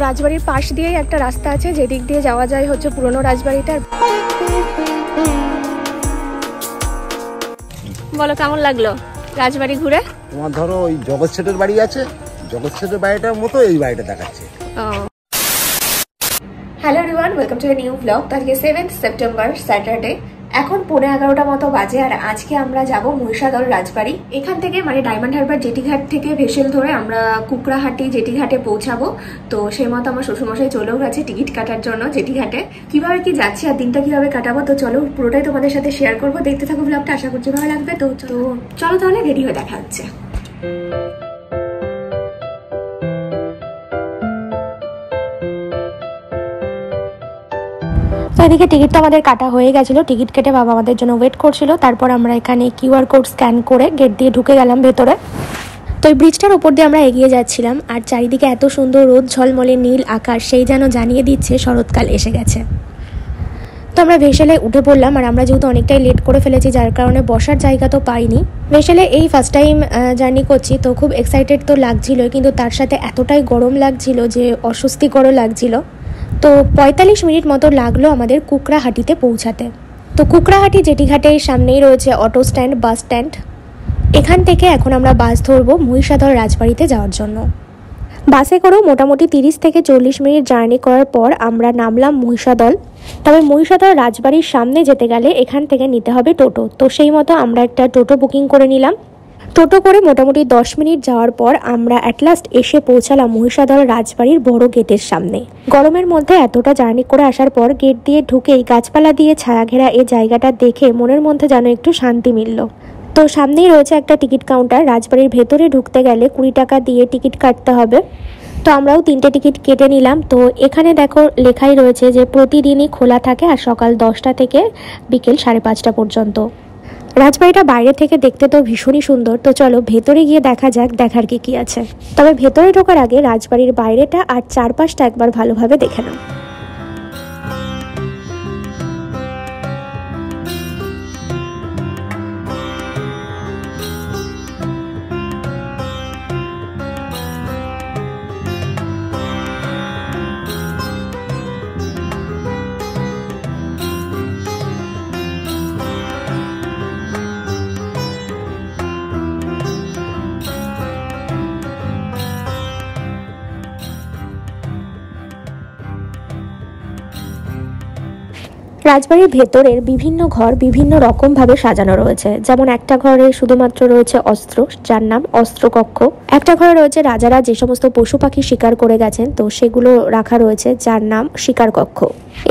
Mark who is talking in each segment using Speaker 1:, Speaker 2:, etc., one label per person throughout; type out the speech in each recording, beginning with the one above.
Speaker 1: রাজবাড়ির পাশ দিয়েই একটা রাস্তা আছে যেদিক দিয়ে যাওয়া যায় হচ্ছে পুরনো রাজবাড়িটার। বলো কেমন লাগলো রাজবাড়ি ঘুরে?
Speaker 2: তোমার ধরো ওই জগৎ শেঠের বাড়ি আছে, জগৎ শেঠের বাড়িটার মতো এই বাড়িটা দেখাচ্ছে।
Speaker 1: Hello everyone, welcome to a new blog. আজকে 7 সেপ্টেম্বর স্যাটারডে, এখন 11:15 মতো বাজে। আর আজকে আমরা যাব মহিষাদল রাজবাড়ি। এখান থেকে মানে ডায়মন্ড হারবার জেটিঘাট থেকে ভেসেল ধরে আমরা কুকড়াহাটি জেটিঘাটে পৌঁছাবো। তো সেই মতো আমার শ্বশুরমশাই চলেও গেছে টিকিট কাটার জন্য জেটিঘাটে। কিভাবে কি যাচ্ছি আর দিনটা কিভাবে কাটাবো তো চলো পুরোটাই তোমাদের সাথে শেয়ার করবো। দেখতে থাকো ব্লগটা, আশা করছি ভালো লাগবে। তো চলো তাহলে রেডি হয়ে দেখা হচ্ছে। এদিকে টিকিটটা আমাদের কাটা হয়ে গেছিল, টিকিট কেটে বাবা আমাদের জন্য ওয়েট করছিল। তারপর আমরা এখানে কিউআর কোড স্ক্যান করে গেট দিয়ে ঢুকে গেলাম ভেতরে। তো এই ব্রিজটার উপর দিয়ে আমরা এগিয়ে যাচ্ছিলাম আর চারিদিকে এত সুন্দর রোদ ঝলমলে নীল আকাশ, সেই যেন জানিয়ে দিচ্ছে শরৎকাল এসে গেছে। তো আমরা ভেসেলে উঠে পড়লাম আর আমরা যেহেতু অনেকটাই লেট করে ফেলেছি যার কারণে বসার জায়গা তো পাইনি। ভেসেলে এই ফার্স্ট টাইম জার্নি করছি, তো খুব এক্সাইটেড তো লাগছিলই, কিন্তু তার সাথে এতটাই গরম লাগছিল যে অস্বস্তিকরও লাগছিল। তো 45 মিনিট মতো লাগলো আমাদের কুকড়াহাটিতে পৌঁছাতে। তো কুকড়াহাটি জেটিঘাটের সামনেই রয়েছে অটো স্ট্যান্ড, বাস স্ট্যান্ড। এখান থেকে এখন আমরা বাস ধরবো মহিষাদল রাজবাড়িতে যাওয়ার জন্য। বাসে করেও মোটামুটি 30 থেকে 40 মিনিট জার্নি করার পর আমরা নামলাম মহিষাদল। তবে মহিষাদল রাজবাড়ির সামনে যেতে গেলে এখান থেকে নিতে হবে টোটো। তো সেই মতো আমরা একটা টোটো বুকিং করে নিলাম। টোটো করে মোটামুটি 10 মিনিট যাওয়ার পর আমরা অ্যাট লাস্ট এসে পৌঁছালাম মহিষাদল রাজবাড়ির বড় গেটের সামনে। গরমের মধ্যে এতটা জার্নি করে আসার পর গেট দিয়ে ঢুকেই গাছপালা দিয়ে ছায়া ঘেরা এই জায়গাটা দেখে মনের মধ্যে যেন একটু শান্তি মিলল। তো সামনেই রয়েছে একটা টিকিট কাউন্টার। রাজবাড়ির ভেতরে ঢুকতে গেলে 20 টাকা দিয়ে টিকিট কাটতে হবে। তো আমরাও 3টে টিকিট কেটে নিলাম। তো এখানে দেখো লেখাই রয়েছে যে প্রতিদিনই খোলা থাকে আর সকাল 10টা থেকে বিকেল 5:30 পর্যন্ত। রাজবাড়িটা বাইরে থেকে দেখতে তো ভীষণই সুন্দর। তো চলো ভেতরে গিয়ে দেখা যাক দেখার কি আছে। তবে ভেতরে ঢোকার আগে রাজবাড়ির বাইরেটা আর চারপাশটা একবার ভালোভাবে দেখে নাও। রাজবাড়ির ভেতরের বিভিন্ন ঘর বিভিন্ন রকমভাবে সাজানো রয়েছে। যেমন একটা ঘরে শুধুমাত্র রয়েছে অস্ত্র, যার নাম অস্ত্রকক্ষ। একটা ঘরে রয়েছে রাজারা যে সমস্ত পশু পাখি শিকার করে গেছেন, তো সেগুলো রাখা রয়েছে, যার নাম শিকার কক্ষ।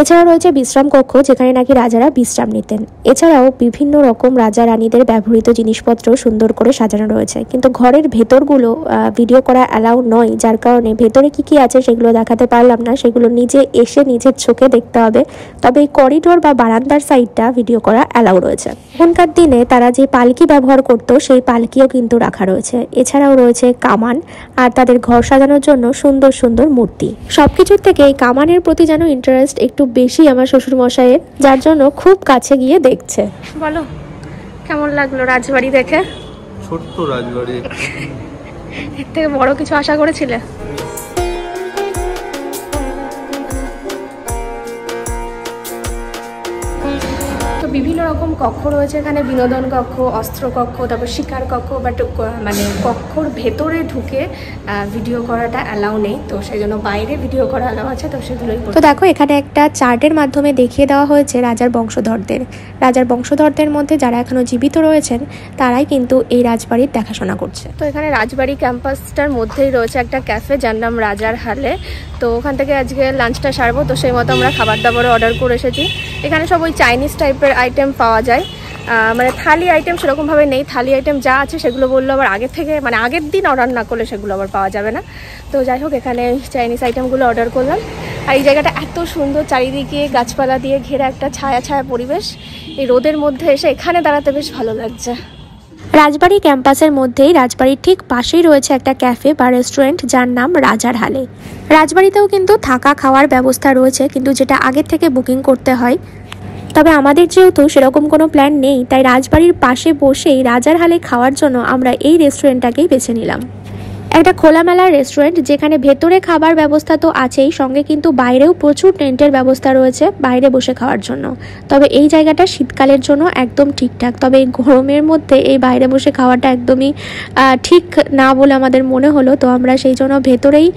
Speaker 1: এছাড়াও রয়েছে বিশ্রাম কক্ষ, যেখানে নাকি রাজারা বিশ্রাম নিতেন। এছাড়াও বিভিন্ন রকম রাজা রানীদের ব্যবহৃত জিনিসপত্র সুন্দর করে সাজানো রয়েছে, কিন্তু ঘরের ভেতরগুলো ভিডিও করা অ্যালাউ নয়, যার কারণে ভেতরে কি আছে সেগুলো দেখাতে পারলাম না। সেগুলো নিজে এসে নিজের চোখে দেখতে হবে। তবে এই করিডোর বা বারান্দার সাইডটা ভিডিও করা অ্যালাউ রয়েছে। এখনকার দিনে তারা যে পালকি ব্যবহার করতো সেই পালকিও কিন্তু রাখা রয়েছে। এছাড়াও রয়েছে কামান আর তাদের ঘর সাজানোর জন্য সুন্দর সুন্দর মূর্তি। সবকিছুর থেকে এই কামানের প্রতি যেন ইন্টারেস্ট একটু বেশি আমার শ্বশুর মশাইয়ের, যার জন্য খুব কাছে গিয়ে দেখছে। বলো কেমন লাগলো রাজবাড়ি দেখে?
Speaker 3: ছোট্ট রাজবাড়ি,
Speaker 1: এর থেকে বড় কিছু আশা করেছিলে? বিভিন্ন রকম কক্ষ রয়েছে এখানে, বিনোদন কক্ষ, অস্ত্র কক্ষ, তারপর শিকার কক্ষ। বাট মানে কক্ষর ভেতরে ঢুকে ভিডিও করাটা অ্যালাউ নেই, তো সেই জন্য বাইরে ভিডিও করা অ্যালাউ আছে। তো সেগুলোই। তো দেখো এখানে একটা চার্টের মাধ্যমে দেখিয়ে দেওয়া হয়েছে রাজার বংশধরদের মধ্যে যারা এখনো জীবিত রয়েছেন তারাই কিন্তু এই রাজবাড়ির দেখাশোনা করছে। তো এখানে রাজবাড়ি ক্যাম্পাসটার মধ্যেই রয়েছে একটা ক্যাফে, যার নাম রাজার হালে। তো ওখান থেকে আজকে লাঞ্চটা সারবো, তো সেই মতো আমরা খাবার দাবারও অর্ডার করে এসেছি। এখানে সব ওই চাইনিজ টাইপের আইটেম পাওয়া যায়, মানে থালি আইটেম সেরকমভাবে নেই। থালি আইটেম যা আছে সেগুলো বললো আবার আগে থেকে, মানে আগের দিন অর্ডার না করলে সেগুলো আবার পাওয়া যাবে না। তো যাই হোক এখানে চাইনিজ আইটেমগুলো অর্ডার করলাম। আর এই জায়গাটা এত সুন্দর, চারিদিকে গাছপালা দিয়ে ঘেরা একটা ছায়া ছায়া পরিবেশ। এই রোদের মধ্যে এসে এখানে দাঁড়াতে বেশ ভালো লাগছে। রাজবাড়ি ক্যাম্পাসের মধ্যেই রাজবাড়ির ঠিক পাশেই রয়েছে একটা ক্যাফে বা রেস্টুরেন্ট, যার নাম রাজার হালে। রাজবাড়িতেও কিন্তু থাকা খাওয়ার ব্যবস্থা রয়েছে, কিন্তু যেটা আগের থেকে বুকিং করতে হয়। তবে আমাদের যেহেতু সেরকম কোনো প্ল্যান নেই, তাই রাজবাড়ির পাশে বসেই রাজার হালে খাওয়ার জন্য আমরা এই রেস্টুরেন্টটাকেই বেছে নিলাম। একটা খোলামেলা রেস্টুরেন্ট, যেখানে ভেতরে খাবার ব্যবস্থা তো আছেই, সঙ্গে কিন্তু বাইরেও প্রচুর টেন্টের ব্যবস্থা রয়েছে বাইরে বসে খাওয়ার জন্য। তবে এই জায়গাটা শীতকালের জন্য একদম ঠিকঠাক, তবে এই গরমের মধ্যে এই বাইরে বসে খাওয়াটা একদমই ঠিক না বলে আমাদের মনে হলো। তো আমরা সেই জন্য ভেতরেই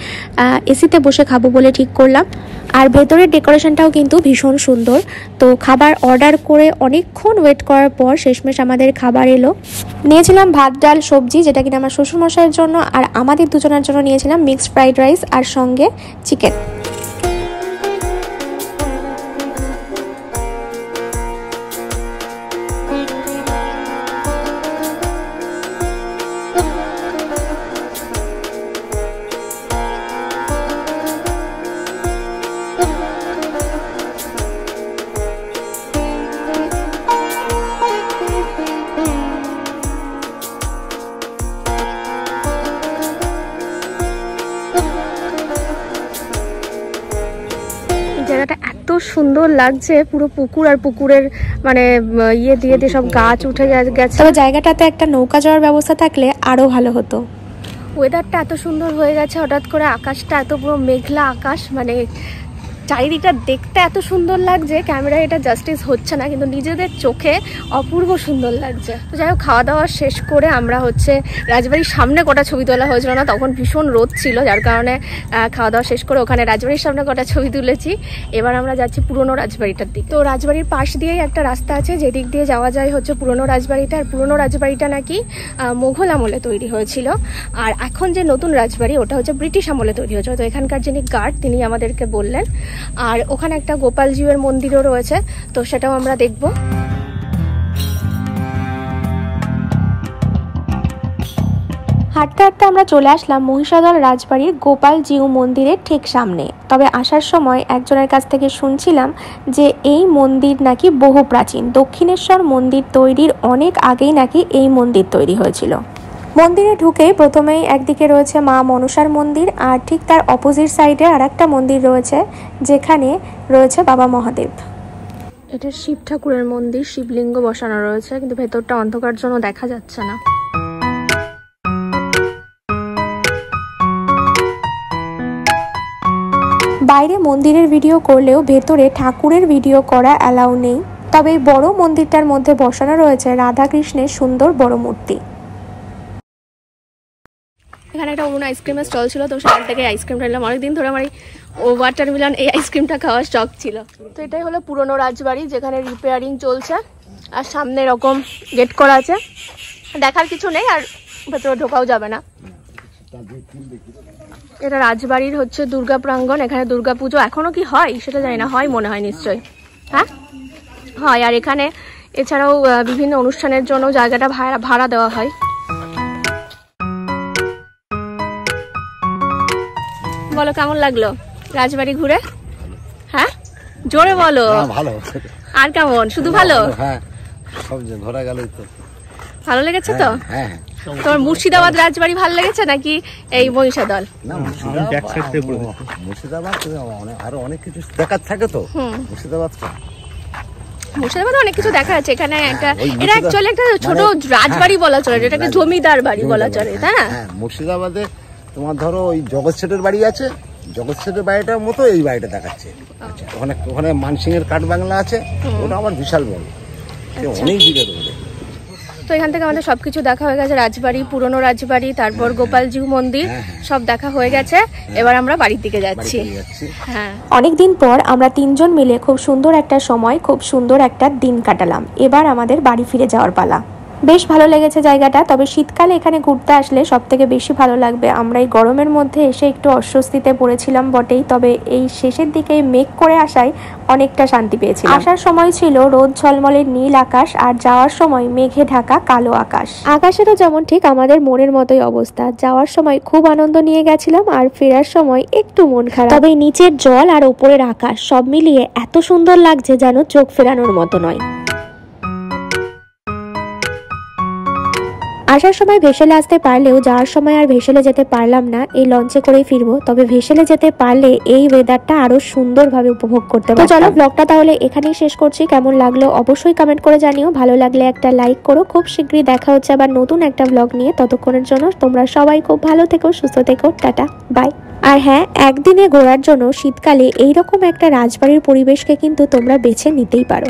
Speaker 1: এসিতে বসে খাবো বলে ঠিক করলাম। আর ভেতরের ডেকোরেশনটাও কিন্তু ভীষণ সুন্দর। তো খাবার অর্ডার করে অনেকক্ষণ ওয়েট করার পর শেষমেশ আমাদের খাবার এলো। নিয়েছিলাম ভাত, ডাল, সবজি, যেটা কিনা আমার শ্বশুরমশাইয়ের জন্য, আর আমাদের দুজনের জন্য নিয়েছিলাম মিক্সড ফ্রাইড রাইস আর সঙ্গে চিকেন। জায়গাটা এত সুন্দর লাগছে, পুরো পুকুর, আর পুকুরের মানে ইয়ে দিয়ে দিয়ে সব গাছ উঠে গেছে। তবে জায়গাটাতে একটা নৌকা যাওয়ার ব্যবস্থা থাকলে আরো ভালো হতো। ওয়েদারটা এত সুন্দর হয়ে গেছে হঠাৎ করে, আকাশটা এত পুরো মেঘলা আকাশ, মানে চারিদিকটা দেখতে এত সুন্দর লাগছে, ক্যামেরায় এটা জাস্টিস হচ্ছে না, কিন্তু নিজেদের চোখে অপূর্ব সুন্দর লাগছে। তো যাই হোক, খাওয়া দাওয়া শেষ করে আমরা রাজবাড়ির সামনে কটা ছবি তোলা হয়েছিল না, তখন ভীষণ রোদ ছিল, যার কারণে খাওয়া দাওয়া শেষ করে ওখানে রাজবাড়ির সামনে কটা ছবি তুলেছি। এবার আমরা যাচ্ছি পুরনো রাজবাড়িটার দিকে। তো রাজবাড়ির পাশ দিয়েই একটা রাস্তা আছে, যেদিক দিয়ে যাওয়া যায় পুরনো রাজবাড়িটা। আর পুরনো রাজবাড়িটা নাকি মোঘল আমলে তৈরি হয়েছিল, আর এখন যে নতুন রাজবাড়ি ওটা ব্রিটিশ আমলে তৈরি হয়েছে। তো এখানকার যিনি গার্ড তিনি আমাদেরকে বললেন। আর ওখানে একটা গোপালজিউর মন্দিরও রয়েছে, তো সেটাও আমরা দেখব। হাঁটতে হাঁটতে আমরা চলে আসলাম মহিষাদল রাজবাড়ির গোপালজিউ মন্দিরের ঠিক সামনে। তবে আসার সময় একজনের কাছ থেকে শুনছিলাম যে এই মন্দির নাকি বহু প্রাচীন, দক্ষিণেশ্বর মন্দির তৈরির অনেক আগেই নাকি এই মন্দির তৈরি হয়েছিল। মন্দিরে ঢুকেই প্রথমেই একদিকে রয়েছে মা মনসার মন্দির, আর ঠিক তার অপোজিট সাইডে আর একটা মন্দির রয়েছে, যেখানে রয়েছে বাবা মহাদেব। এটা শিব ঠাকুরের মন্দির, শিবলিঙ্গ বসানো রয়েছে, কিন্তু ভেতরটা অন্ধকার জন্য দেখা যাচ্ছে না। বাইরে মন্দিরের ভিডিও করলেও ভেতরে ঠাকুরের ভিডিও করা অ্যালাউ নেই। তবে এই বড় মন্দিরটার মধ্যে বসানো রয়েছে রাধা কৃষ্ণের সুন্দর বড় মূর্তি। এখানে একটা অরুণ আইসক্রিমের স্টল ছিল, তো সেখান থেকে আইসক্রিমটা নিলাম। অনেকদিন ধরে আমার ওয়াটারমেলন এই আইসক্রিমটা খাওয়ার শখ ছিল। তো এটাই হলো পুরনো রাজবাড়ি, যেখানে রিপেয়ারিং চলছে, আর সামনে এরকম গেট করা আছে, দেখার কিছু নেই, আর ভেতরে ঢোকাও যাবে না। এটা রাজবাড়ির দুর্গা প্রাঙ্গণ। এখানে দুর্গা পুজো এখনো কি হয় সেটা জানি না, হয় মনে হয় নিশ্চয়ই, হ্যাঁ হয়। আর এখানে এছাড়াও বিভিন্ন অনুষ্ঠানের জন্য জায়গাটা ভাড়া দেওয়া হয়। বলো কেমন লাগলো রাজবাড়ি ঘুরে? হ্যাঁ জোরে বলো।
Speaker 2: ভালো।
Speaker 1: আর কেমন? শুধু ভালো?
Speaker 2: হ্যাঁ, সব ঘোরা গেলই তো ভালো
Speaker 1: লেগেছে তো?
Speaker 2: হ্যাঁ।
Speaker 1: তোমার মুর্শিদাবাদ রাজবাড়ি ভালো লেগেছে নাকি এই মহিষাদল?
Speaker 2: না, মুর্শিদাবাদ আরো অনেক কিছু দেখার থাকে তো।
Speaker 1: মুর্শিদাবাদে অনেক কিছু দেখা যাচ্ছে। এখানে একটা এটা অ্যাকচুয়ালি একটা ছোট রাজবাড়ি বলা চলে, এটাকে জমিদার বাড়ি বলা চলে, তাই না?
Speaker 2: হ্যাঁ, মুর্শিদাবাদে তোমার ধরো ওই জগৎ শেঠের বাড়ি আছে, জগৎ শেঠের বাড়িটার মতো এই বাড়িটা দেখাচ্ছে। ওখানে মানসিংহের কাঠ বাংলা আছে, ওটা আমার বিশাল বড়, অনেক দিকে রয়েছে।
Speaker 1: তো এখান থেকে আমাদের সবকিছু দেখা হয়ে গেছে, রাজবাড়ি, পুরনো রাজবাড়ি, তারপর গোপালজিউ মন্দির সব দেখা হয়ে গেছে। এবার আমরা বাড়ির দিকে যাচ্ছি। হ্যাঁ, অনেকদিন পর আমরা তিনজন মিলে খুব সুন্দর একটা সময়, খুব সুন্দর একটা দিন কাটালাম। এবার আমাদের বাড়ি ফিরে যাওয়ার পালা। বেশ ভালো লেগেছে জায়গাটা। তবে শীতকালে এখানে ঘুরতে আসলে সব থেকে বেশি ভালো লাগবে। আমরা এই গরমের মধ্যে এসে একটু অস্বস্তিতে পড়েছিলাম বটেই, তবে এই শেষের দিকে মেঘ করে আসায় অনেকটা শান্তি পেয়েছিলাম। আসার সময় ছিল রোদ ঝলমলের নীল আকাশ, আর যাওয়ার সময় মেঘে ঢাকা কালো আকাশ। আকাশেরও যেমন ঠিক আমাদের মনের মতোই অবস্থা। যাওয়ার সময় খুব আনন্দ নিয়ে গেছিলাম, আর ফেরার সময় একটু মন খারাপ। তবে নিচের জল আর ওপরের আকাশ সব মিলিয়ে এত সুন্দর লাগছে যেন চোখ ফেরানোর মতো নয়। আসার সময় ভেসেলে আসতে পারলেও যাওয়ার সময় আর ভেসেলে যেতে পারলাম না, এই লঞ্চে করেই ফিরবো। তবে ভেসেলে যেতে পারলে এই ওয়েদারটা আরো সুন্দরভাবে উপভোগ করতে পারবো। চলো ব্লগটা তাহলে এখানেই শেষ করছি। কেমন লাগলো অবশ্যই কমেন্ট করে জানিও, ভালো লাগলে একটা লাইক করো। খুব শীঘ্রই দেখা হচ্ছে আবার নতুন একটা ব্লগ নিয়ে। ততক্ষণের জন্য তোমরা সবাই খুব ভালো থেকো, সুস্থ থেকো, টাটা বাই। আর হ্যাঁ, একদিনে ঘোরার জন্য শীতকালে এইরকম একটা রাজবাড়ির পরিবেশকে কিন্তু তোমরা বেছে নিতেই পারো।